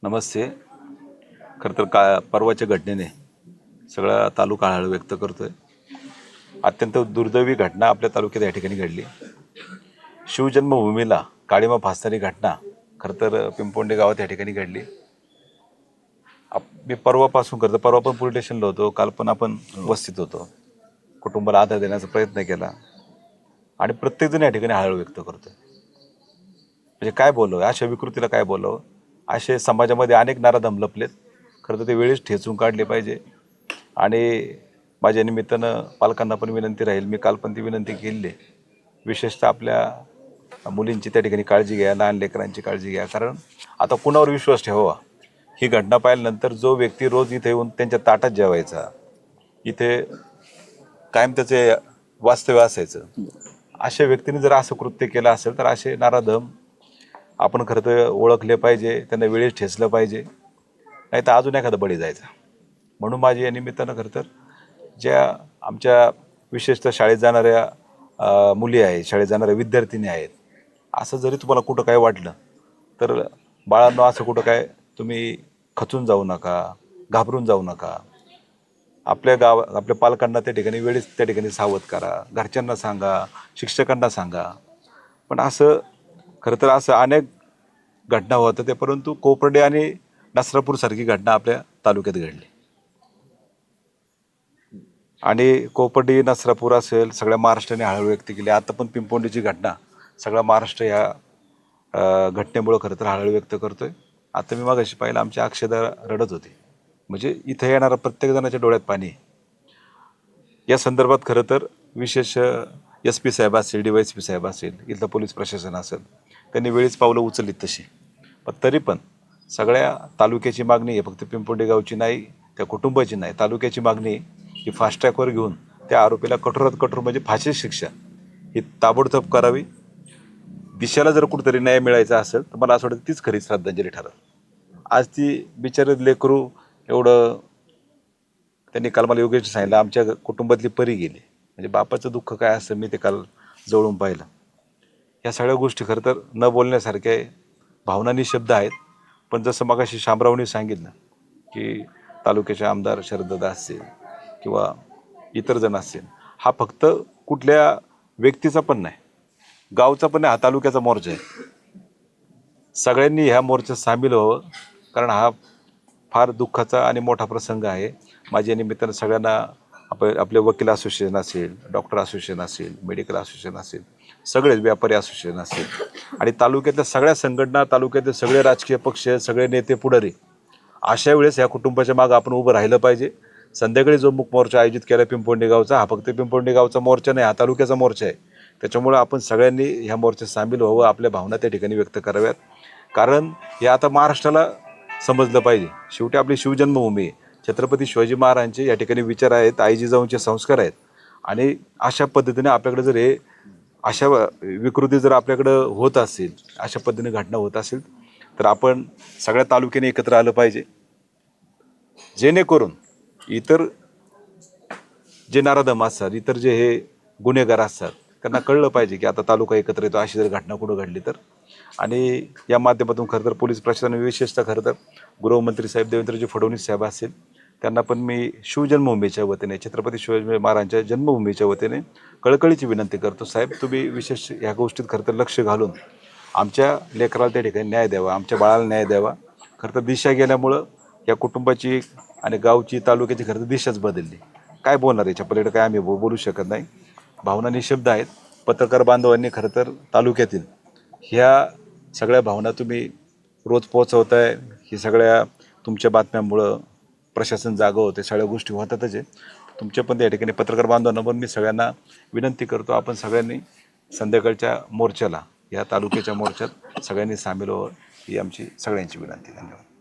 नमस्ते. खरं तर परवाच्या घटनेने सगळा तालुका हळहळ व्यक्त करतोय. अत्यंत दुर्दैवी घटना आपल्या तालुक्यात या ठिकाणी घडली. शिवजन्मभूमीला काळिमा फासणारी घटना खरं तर पिंपोंडे गावात या ठिकाणी घडली. मी परवापासून परवा पण पोलीस स्टेशनला होतो, काल पण आपण उपस्थित होतो. कुटुंबाला आधार देण्याचा प्रयत्न केला आणि प्रत्येकजण या ठिकाणी हळहळ व्यक्त करतोय. म्हणजे काय बोलावं, अशा विकृतीला काय बोलावं? असे समाजामध्ये अनेक नराधम लपलेत. खरं तर ते वेळेस ठेचून काढले पाहिजे. आणि माझ्या निमित्तानं पालकांना पण विनंती राहील, मी काल पण ती विनंती केली आहे. विशेषतः आपल्या मुलींची त्या ठिकाणी काळजी घ्या, लहान लेकरांची काळजी घ्या. कारण आता कुणावर विश्वास ठेवावा? ही घटना पाहिल्यानंतर जो व्यक्ती रोज इथे येऊन त्यांच्या ताटात जेवायचा, इथे कायम त्याचे वास्तव्य असायचं, अशा व्यक्तीने जर असं कृत्य केलं असेल तर असे नराधम आपण खरं तर ओळखले पाहिजे, त्यांना वेळेस ठेचलं पाहिजे, नाही तर अजून एखादा बळी जायचा. म्हणून माझी या निमित्तानं खरं तर ज्या आमच्या विशेषतः शाळेत जाणाऱ्या मुली आहेत, शाळेत जाणाऱ्या विद्यार्थिनी आहेत, असं जरी तुम्हाला कुठं काय वाटलं तर बाळांनो, असं कुठं काय तुम्ही खचून जाऊ नका, घाबरून जाऊ नका. आपल्या पालकांना त्या ठिकाणी वेळेस त्या ठिकाणी सावध करा, घरच्यांना सांगा, शिक्षकांना सांगा. पण असं खरं तर असं अनेक घटना होतात ते, परंतु कोपर्डे आणि नसरापूरसारखी घटना आपल्या तालुक्यात घडली. आणि कोपर्डी, नसरापूर असेल, सगळ्या महाराष्ट्राने हळहळ व्यक्त केली. आता पण पिंपोंडीची घटना सगळा महाराष्ट्र या घटनेमुळं खरं तर हळहळ व्यक्त करतोय. आता मी मागाशी पाहिलं, आमच्या अक्षदा रडत होती. म्हणजे इथं येणारा प्रत्येक जणाच्या डोळ्यात पाणी आहे. या संदर्भात खरं तर विशेष SP साहेब असेल, DYSP साहेब असेल, इथलं पोलीस प्रशासन असेल, त्यांनी वेळीच पावलं उचललीत तशी. पण तरी पण सगळ्या तालुक्याची मागणी आहे, फक्त पिंपोंडे गावची नाही, त्या कुटुंबाची नाही, तालुक्याची मागणी ही फास्ट ट्रॅकवर घेऊन त्या आरोपीला कठोरात कठोर म्हणजे फाशी शिक्षा ही ताबडतोब करावी. दिशेला जर कुठेतरी न्याय मिळायचा असेल तर मला असं वाटतं तीच खरी श्रद्धांजली ठरेल. आज ती बिचारे लेकरू एवढं, त्यांनी काल मला योगेश सांगितलं, आमच्या कुटुंबातली परी गेली. म्हणजे बापाचं दुःख काय असतं मी ते काल जवळून पाहिलं. ह्या सगळ्या गोष्टी खरं तर न बोलण्यासारख्या आहे, भावनानी शब्द आहेत. पण जसं मगाशी शामरावनी सांगितलं की तालुक्याचे आमदार शरददादा असतील किंवा इतर जण असतील, हा फक्त कुठल्या व्यक्तीचा पण नाही, गावचा पण नाही, हा तालुक्याचा मोर्चा आहे. सगळ्यांनी ह्या मोर्चात सामील व्हावं, कारण हा फार दुःखाचा आणि मोठा प्रसंग आहे. माझ्या निमित्तानं सगळ्यांना आपले वकील असोसिएशन असेल, डॉक्टर असोसिएशन असेल, मेडिकल असोसिएशन असेल, सगळेच व्यापारी असोसिएशन असेल आणि तालुक्यातल्या सगळ्या संघटना, तालुक्यातले सगळे राजकीय पक्ष, सगळे नेते पुढारी, अशा वेळेस ह्या कुटुंबाच्या मागं आपण उभं राहिलं पाहिजे. संध्याकाळी जो मूक मोर्चा आयोजित केला पिंपोंडे गावचा, हा फक्त पिंपोंडे गावचा मोर्चा नाही, हा तालुक्याचा मोर्चा आहे. त्याच्यामुळं आपण सगळ्यांनी ह्या मोर्चात सामील व्हावं, आपल्या भावना त्या ठिकाणी व्यक्त कराव्यात. कारण हे आता महाराष्ट्राला समजलं पाहिजे, शेवटी आपली शिवजन्मभूमी आहे. छत्रपती शिवाजी महाराजांचे या ठिकाणी विचार आहेत, आई जिजाऊंचे संस्कार आहेत. आणि अशा पद्धतीने आपल्याकडे जर हे अशा विकृती जर आपल्याकडं होत असेल, अशा पद्धतीने घटना होत असेल, तर आपण सगळ्या तालुक्याने एकत्र आलं पाहिजे, जेणेकरून इतर जे नराधम असतात, इतर जे हे गुन्हेगार असतात, त्यांना कळलं पाहिजे की आता तालुका एकत्र येतो अशी जर घटना कुठं घडली तर. आणि या माध्यमातून खरं तर पोलीस प्रशासन, विशेषतः खरं तर गृहमंत्री साहेब देवेंद्रजी फडणवीस साहेब असतील, त्यांना पण मी शिवजन्मभूमीच्या वतीने, छत्रपती शिवाजी महाराजांच्या जन्मभूमीच्या वतीने कळकळीची विनंती करतो, साहेब तुम्ही विशेष ह्या गोष्टीत खरं तर लक्ष घालून आमच्या लेकराला त्या ठिकाणी न्याय द्यावा, आमच्या बाळाला न्याय द्यावा. खरं तर दिशा गेल्यामुळं या कुटुंबाची आणि गावची, तालुक्याची खरं तर दिशाच बदलली. काय बोलणार याच्या पलीकडे, काय आम्ही बोलू शकत नाही. भावना निशब्द आहेत. पत्रकार बांधवांनी खरं तर तालुक्यातील ह्या सगळ्या भावना तुम्ही रोज पोहोचवताय. ही सगळ्या तुमच्या बातम्यांमुळं प्रशासन जागं होते, सगळ्या गोष्टी होतातच आहे. तुमच्या पण त्या ठिकाणी पत्रकार बांधवांना पण मी सगळ्यांना विनंती करतो, आपण सगळ्यांनी संध्याकाळच्या मोर्चाला, या तालुक्याच्या मोर्चात सगळ्यांनी सामील व्हावं, ही आमची सगळ्यांची विनंती. धन्यवाद.